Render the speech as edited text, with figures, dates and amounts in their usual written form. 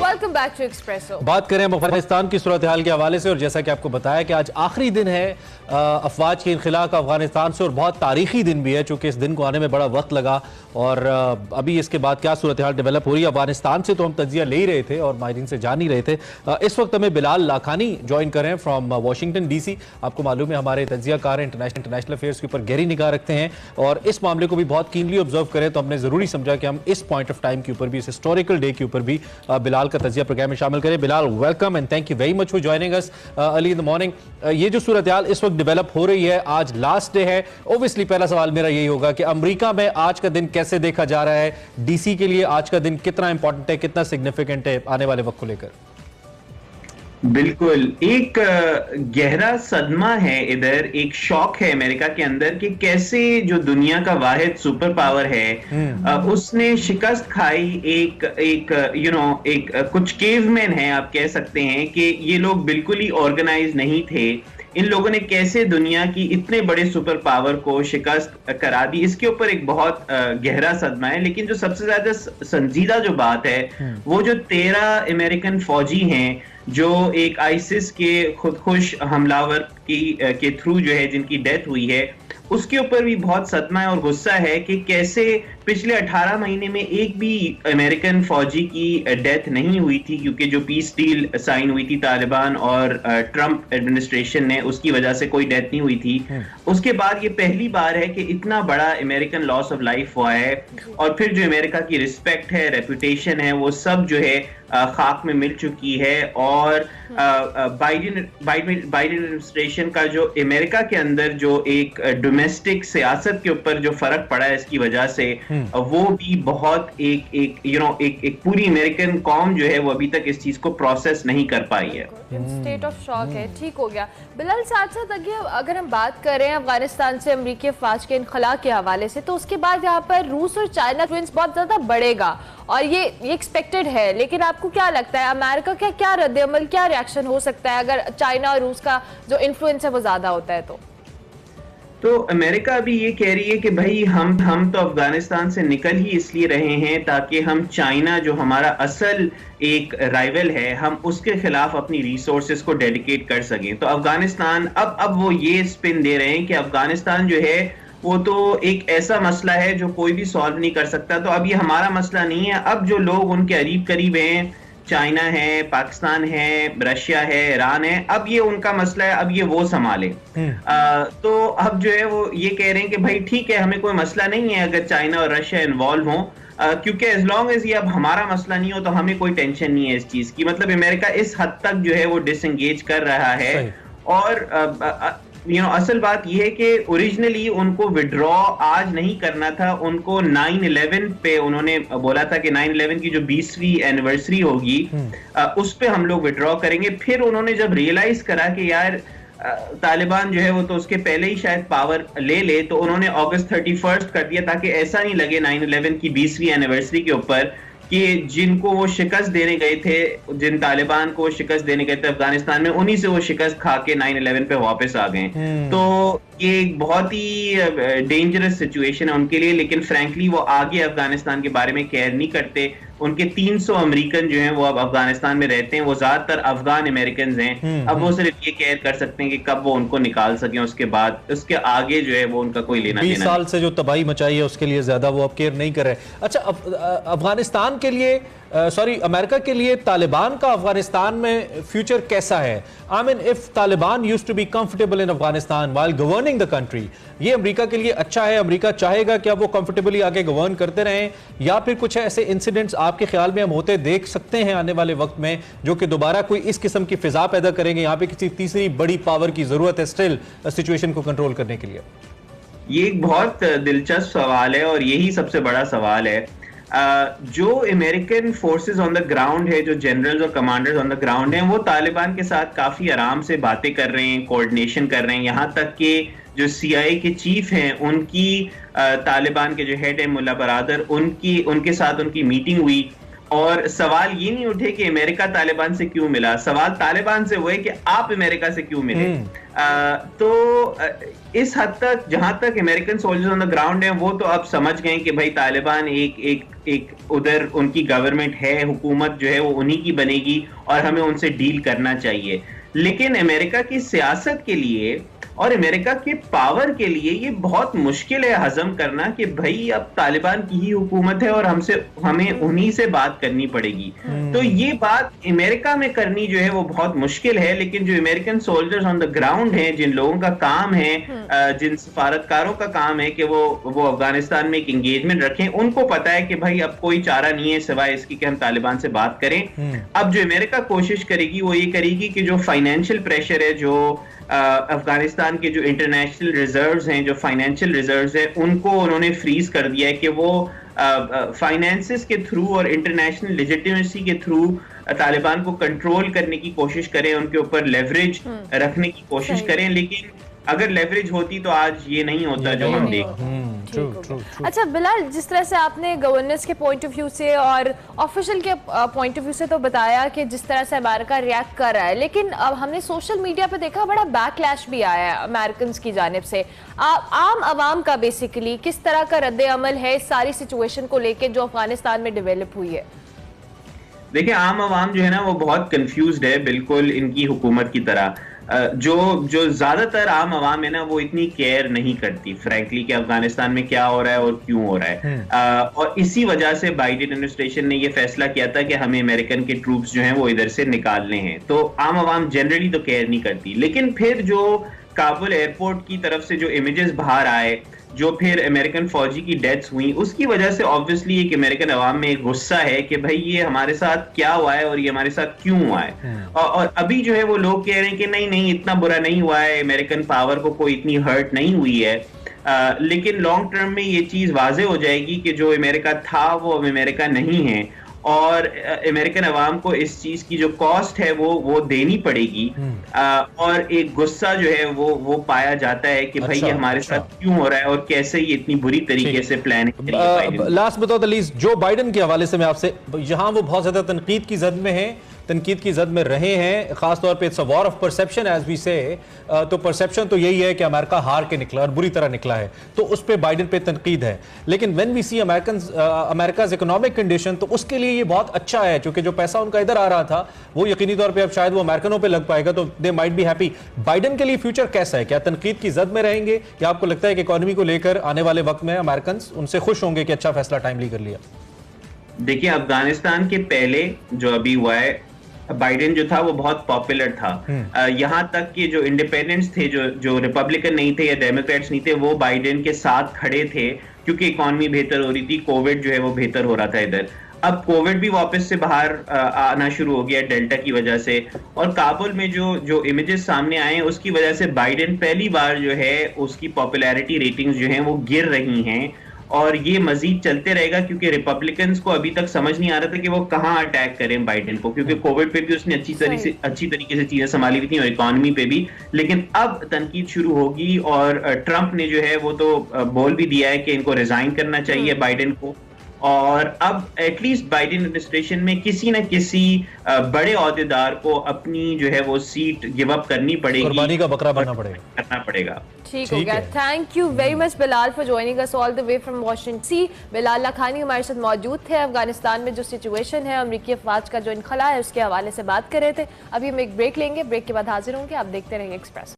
Welcome back to espresso. बात करें हम अफगानिस्तान की सूरत हाल के हवाले से, और जैसा कि आपको बताया कि आज आखिरी दिन है अफवाज के इनखिला का अफगानिस्तान से, और बहुत तारीखी दिन भी है चूंकि इस दिन को आने में बड़ा वक्त लगा। और अभी इसके बाद क्या सूरत हाल डेवलप हो रही है अफगानिस्तान से, तो हम तजिया ले ही रहे थे और माहिरीन से जान ही रहे थे। इस वक्त हमें बिलाल लाखानी ज्वाइन कर रहे हैं फ्रॉम वाशिंगटन DC। आपको मालूम है हमारे तजियाकार इंटरनेशनल अफेयर्स के ऊपर गहरी निगाह रखते हैं और इस मामले को भी बहुत कीनली ऑब्जर्व करें, तो हमने जरूरी समझा कि हम इस पॉइंट ऑफ टाइम के ऊपर भी, इस हिस्टोरिकल डे के ऊपर भी बिलाल का तजिया प्रोग्राम में शामिल करें। Bilal, welcome and thank you very much for joining us early in the morning. ये जो सूरत हाल इस वक्त डेवलप हो रही है, आज लास्ट डे है, ओब्वियसली पहला सवाल मेरा यही होगा कि अमेरिका में आज का दिन कैसे देखा जा रहा है, DC के लिए आज का दिन कितना इंपॉर्टेंट है, कितना सिग्निफिकेंट है आने वाले वक्त को लेकर? बिल्कुल, एक गहरा सदमा है इधर, एक शॉक है अमेरिका के अंदर कि कैसे जो दुनिया का वाहिद सुपर पावर है उसने शिकस्त खाई। एक कुछ केवमैन है, आप कह सकते हैं कि ये लोग बिल्कुल ही ऑर्गेनाइज नहीं थे। इन लोगों ने कैसे दुनिया की इतने बड़े सुपर पावर को शिकस्त करा दी, इसके ऊपर एक बहुत गहरा सदमा है। लेकिन जो सबसे ज्यादा संजीदा जो बात है वो जो 13 अमेरिकन फौजी हैं जो एक आईसिस के खुदकुश हमलावर के थ्रू जो है जिनकी डेथ हुई है, उसके ऊपर भी बहुत सदमा है और गुस्सा है कि कैसे पिछले 18 महीने में एक भी अमेरिकन फौजी की डेथ नहीं हुई थी, क्योंकि जो पीस डील साइन हुई थी तालिबान और ट्रंप एडमिनिस्ट्रेशन ने, उसकी वजह से कोई डेथ नहीं हुई थी। उसके बाद ये पहली बार है कि इतना बड़ा अमेरिकन लॉस ऑफ लाइफ हुआ है। और फिर जो अमेरिका की रिस्पेक्ट है, रेपुटेशन है, वो सब जो है खाक में मिल चुकी है। और बाइडेन एडमिनिस्ट्रेशन का जो अमेरिका के अंदर जो एक डोमेस्टिक सियासत के ऊपर जो फर्क पड़ा है इसकी वजह से, वो भी बहुत एक पूरी अमेरिकन कौम जो है वो अभी तक इस चीज को प्रोसेस नहीं कर पाई है। स्टेट ऑफ शॉक है। ठीक हो गया बिलाल। साथ साथ अगर हम बात करें अफगानिस्तान से अमरीकी अफवाज के इनखला के हवाले से, तो उसके बाद यहाँ पर रूस और चाइना ट्विंस बहुत ज्यादा बढ़ेगा और ये एक्सपेक्टेड है। लेकिन आपको क्या लगता है अमेरिका का क्या रद्द-ए-अमल, क्या रिएक्शन हो सकता है अगर चाइना और रूस का जो इन्फ्लुएंस है वो ज्यादा होता है? तो अमेरिका अभी ये कह रही है कि भाई हम तो अफगानिस्तान से निकल ही इसलिए रहे हैं ताकि हम चाइना जो हमारा असल एक राइवल है, हम उसके खिलाफ अपनी रिसोर्सेज को डेडिकेट कर सकें। तो अफगानिस्तान अब वो ये स्पिन दे रहे हैं कि अफगानिस्तान जो है वो तो एक ऐसा मसला है जो कोई भी सॉल्व नहीं कर सकता, तो अब ये हमारा मसला नहीं है। अब जो लोग उनके करीब करीब हैं, चाइना है, पाकिस्तान है, रशिया है, ईरान है, अब ये उनका मसला है, अब ये वो संभाले। तो अब जो है वो ये कह रहे हैं कि भाई ठीक है, हमें कोई मसला नहीं है अगर चाइना और रशिया इन्वॉल्व हों, क्योंकि एज लॉन्ग एज ये अब हमारा मसला नहीं हो तो हमें कोई टेंशन नहीं है इस चीज की। मतलब अमेरिका इस हद तक जो है वो डिसएंगेज कर रहा है। और असल बात यह है कि ओरिजिनली उनको विड्रॉ आज नहीं करना था, उनको 9/11 पे उन्होंने बोला था कि 9/11 की जो 20वीं एनिवर्सरी होगी उस पे हम लोग विड्रॉ करेंगे। फिर उन्होंने जब रियलाइज करा कि यार तालिबान जो है वो तो उसके पहले ही शायद पावर ले ले, तो उन्होंने अगस्त 31 कर दिया ताकि ऐसा नहीं लगे 9/11 की 20वीं एनिवर्सरी के ऊपर कि जिनको वो शिकस्त देने गए थे, जिन तालिबान को शिकस्त देने गए थे अफगानिस्तान में, उन्हीं से वो शिकस्त खा के 9/11 पे वापस आ गए। तो ये एक बहुत ही डेंजरस सिचुएशन है उनके लिए। लेकिन फ्रैंकली वो आगे अफगानिस्तान के बारे में केयर नहीं करते। उनके 300 अमेरिकन जो हैं वो अब अफगानिस्तान में रहते हैं, वो ज्यादातर अफगान अमेरिकन हैं। अब वो सिर्फ ये केयर कर सकते हैं कि कब वो उनको निकाल सकें, उसके बाद उसके आगे जो है वो उनका कोई लेना देना 20 साल से जो तबाही मचाई है उसके लिए ज्यादा वो अब केयर नहीं कर रहे। अच्छा, अफगानिस्तान के लिए अमेरिका के लिए तालिबान का अफगानिस्तान में फ्यूचर कैसा है? I mean if Taliban used to be comfortable in Afghanistan while governing the country, ये अमेरिका के लिए अच्छा है? अमेरिका चाहेगा कि अब वो कंफर्टेबली आगे गवर्न करते रहें, या फिर कुछ ऐसे इंसिडेंट्स आपके ख्याल में हम होते देख सकते हैं आने वाले वक्त में जो कि दोबारा कोई इस किस्म की फिजा पैदा करेंगे? यहाँ पे किसी तीसरी बड़ी पावर की जरूरत है स्टिल सिचुएशन को कंट्रोल करने के लिए। ये एक बहुत दिलचस्प सवाल है और यही सबसे बड़ा सवाल है। जो American forces on the ground है, जो जनरल्स और कमांडर्स ऑन द ग्राउंड हैं, वो तालिबान के साथ काफी आराम से बातें कर रहे हैं, कोऑर्डिनेशन कर रहे हैं। यहाँ तक कि जो CIA के चीफ हैं उनकी तालिबान के जो हेड है मुल्ला बरादर, उनके साथ उनकी मीटिंग हुई और सवाल ये नहीं उठे कि अमेरिका तालिबान से क्यों मिला, सवाल तालिबान से वो है कि आप अमेरिका से क्यों मिले। इस हद तक जहां तक American soldiers on the ground हैं वो तो अब समझ गए कि भाई तालिबान एक उधर उनकी गवर्नमेंट है, हुकूमत जो है वो उन्हीं की बनेगी और हमें उनसे डील करना चाहिए। लेकिन अमेरिका की सियासत के लिए और अमेरिका के पावर के लिए ये बहुत मुश्किल है हजम करना कि भाई अब तालिबान की ही हुकूमत है और हमें उन्हीं से बात करनी पड़ेगी। तो ये बात अमेरिका में करनी जो है वो बहुत मुश्किल है, लेकिन जो American soldiers on the ground हैं, जिन लोगों का काम है, जिन सफारतकारों का काम है कि वो अफगानिस्तान में एक एंगेजमेंट रखें, उनको पता है कि भाई अब कोई चारा नहीं है सिवाय इसकी कि हम तालिबान से बात करें। अब जो अमेरिका कोशिश करेगी वो ये करेगी कि जो फाइनेंशियल प्रेशर है, जो अफगानिस्तान के जो इंटरनेशनल रिजर्व्स हैं, जो फाइनेंशियल रिजर्व्स हैं, उनको उन्होंने फ्रीज कर दिया है कि वो फाइनेंसेस के थ्रू और इंटरनेशनल लेजिटिमेसी के थ्रू तालिबान को कंट्रोल करने की कोशिश करें, उनके ऊपर लेवरेज रखने की कोशिश करें। लेकिन अगर लेवरेज होती तो आज ये नहीं होता जो हम देख। अच्छा बिलाल, जिस तरह से आपने गवर्नेंस के पॉइंट ऑफ व्यू से और ऑफिशियल के पॉइंट ऑफ व्यू से तो बताया कि जिस तरह से अमेरिका रिएक्ट कर रहा है, लेकिन अब हमने सोशल मीडिया पे देखा बड़ा बैकलैश भी आया है अमेरिकन की जानिब से। आम आवाम का बेसिकली किस तरह का रद्द अमल है इस सारी सिचुएशन को लेके जो अफगानिस्तान में डेवलप हुई है? देखिए, आम आवाम जो है ना वो बहुत कंफ्यूज्ड है, बिल्कुल इनकी हुकूमत की तरह। जो ज्यादातर आम आवाम है ना वो इतनी केयर नहीं करती फ्रैंकली कि अफगानिस्तान में क्या हो रहा है और क्यों हो रहा है। और इसी वजह से बाइडेन एडमिनिस्ट्रेशन ने ये फैसला किया था कि हमें अमेरिकन के ट्रूप्स जो हैं वो इधर से निकालने हैं। तो आम आवाम जनरली तो केयर नहीं करती, लेकिन फिर जो काबुल एयरपोर्ट की तरफ से जो इमेजेस बाहर आए, जो फिर अमेरिकन फौजी की डेथ्स हुई, उसकी वजह से ऑब्वियसली एक अमेरिकन अवाम में एक गुस्सा है कि भाई ये हमारे साथ क्या हुआ है और ये हमारे साथ क्यों हुआ है। और अभी जो है वो लोग कह रहे हैं कि नहीं इतना बुरा नहीं हुआ है, अमेरिकन पावर को कोई इतनी हर्ट नहीं हुई है। लेकिन लॉन्ग टर्म में ये चीज वाजे हो जाएगी कि जो अमेरिका था वो अब अमेरिका नहीं है और अमेरिकन अवाम को इस चीज की जो कॉस्ट है वो देनी पड़ेगी। और एक गुस्सा जो है वो पाया जाता है कि भाई ये हमारे साथ क्यों हो रहा है और कैसे ये इतनी बुरी तरीके से प्लान है। लास्ट बताओ दलीस, जो बाइडेन के हवाले से मैं आपसे, यहाँ वो बहुत ज्यादा तनकीद की जद में है, तनकीद की जद में रहे हैं, खासतौर पे it's a war of perception as we say. तो परसेप्शन तो यही है कि अमेरिका हार के निकला और बुरी तरह निकला है, तो उस पे बाइडेन पे तनकीद है। लेकिन when we see America's economic condition, तो उसके लिए ये बहुत अच्छा है, क्योंकि जो पैसा उनका इधर आ रहा था वो यकीनी तौर पर अब शायद वो अमेरिकनों पर लग पाएगा, तो they might be happy. Biden के लिए फ्यूचर कैसा है? क्या तनकीद की जद में रहेंगे या आपको लगता है कि इकोनॉमी को लेकर आने वाले वक्त में अमेरिकन उनसे खुश होंगे कि अच्छा फैसला टाइमली कर लिया? देखिए, अफगानिस्तान के पहले जो अभी हुआ है, बाइडेन जो था वो बहुत पॉपुलर था। यहां तक कि जो इंडिपेंडेंट्स थे, जो रिपब्लिकन नहीं थे या डेमोक्रेट्स नहीं थे, वो बाइडेन के साथ खड़े थे क्योंकि इकोनॉमी बेहतर हो रही थी, कोविड जो है वो बेहतर हो रहा था इधर। अब कोविड भी वापस से बाहर आना शुरू हो गया डेल्टा की वजह से, और काबुल में जो इमेजेस सामने आए उसकी वजह से बाइडेन पहली बार जो है उसकी पॉपुलैरिटी रेटिंग्स जो हैं वो गिर रही हैं। और ये मजीद चलते रहेगा क्योंकि रिपब्लिकन्स को अभी तक समझ नहीं आ रहा था कि वो कहाँ अटैक करें बाइडेन को, क्योंकि कोविड पे भी उसने अच्छी तरीके से चीजें संभाली हुई थी और इकोनॉमी पे भी। लेकिन अब तनकीद शुरू होगी और ट्रंप ने जो है वो तो बोल भी दिया है कि इनको रिजाइन करना चाहिए बाइडेन को। और अब एटलीस्ट बाइडेन एडमिनिस्ट्रेशन में किसी न किसी बड़े ओहदेदार को अपनी जो है वो सीट गिव अप करनी पड़ेगी, कुर्बानी का बकरा बनना पड़ेगा। ठीक हो गया। Thank you very much Bilal for joining us all the way from Washington C. Bilal Lakhani हमारे साथ मौजूद थे, अफगानिस्तान में जो सिचुएशन है, अमेरिकी अफवाज का जो इनखला है उसके हवाले से बात कर रहे थे। अभी हम एक ब्रेक लेंगे, ब्रेक के बाद हाजिर होंगे। आप देखते रहिए एक्सप्रेस।